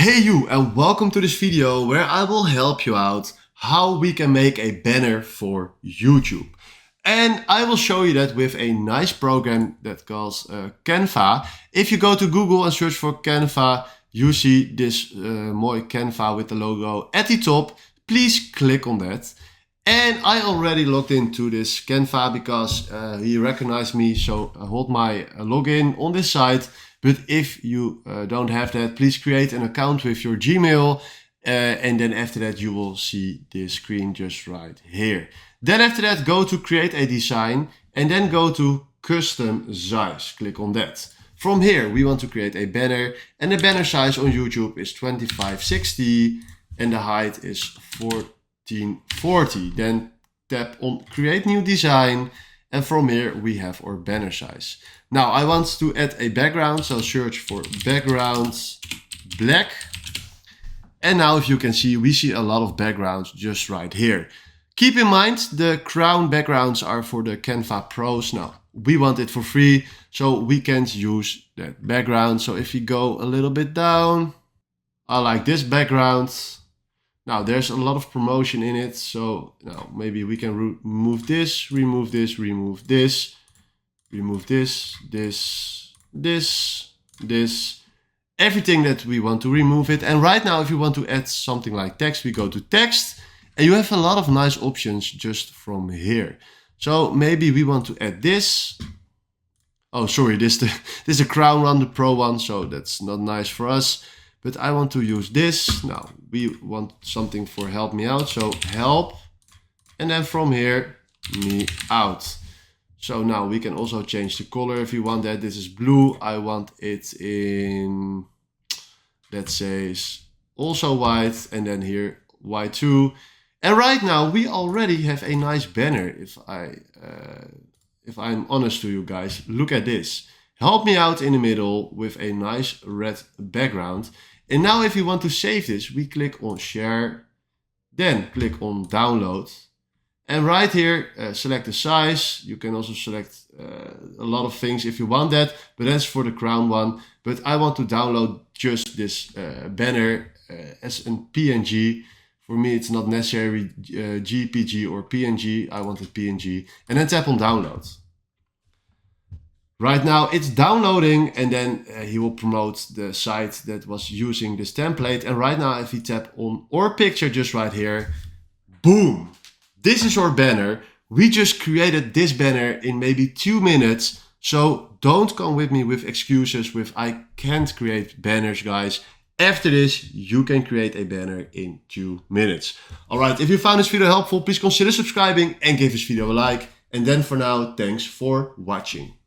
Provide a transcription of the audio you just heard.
Hey you, and welcome to this video where I will help you out how we can make a banner for YouTube. And I will show you that with a nice program that calls Canva. If you go to Google and search for Canva, you see this mooi Canva with the logo at the top. Please click on that. And I already logged into this Canva because he recognized me, so I hold my login on this site. But if you don't have that, please create an account with your Gmail. And then after that, you will see this screen just right here. Then after that, go to create a design and then go to custom size. Click on that. From here, we want to create a banner, and the banner size on YouTube is 2560 and the height is 1440. Then tap on create new design. And from here we have our banner size. Now I want to add a background, so search for background black. And now if you can see, we see a lot of backgrounds just right here. Keep in mind the crown backgrounds are for the Canva Pros. Now we want it for free, so we can't use that background. So if you go a little bit down, I like this background. Now there's a lot of promotion in it, so now maybe we can remove this, remove this, remove this, remove this, this, everything that we want to remove it. And right now, if you want to add something like text, we go to text, and you have a lot of nice options just from here. So maybe we want to add this. Oh, sorry, this is the crown one, the pro one, so that's not nice for us. But I want to use this. Now we want something for help me out. So help, and then from here, me out. So now we can also change the color if you want that. This is blue. I want it in, let's say, also white, and then here white too. And right now we already have a nice banner. If I'm honest to you guys, look at this. Help me out in the middle with a nice red background. And now if you want to save this, we click on share, then click on download. And right here, select the size. You can also select a lot of things if you want that, but that's for the crown one. But I want to download just this banner as a PNG. For me, it's not necessary JPG or PNG. I want a PNG. And then tap on download. Right now it's downloading, and then he will promote the site that was using this template. And right now if we tap on our picture just right here, boom, this is our banner. We just created this banner in maybe 2 minutes. So don't come with me with excuses with I can't create banners, guys. After this, you can create a banner in 2 minutes. All right, if you found this video helpful, please consider subscribing and give this video a like. And then for now, thanks for watching.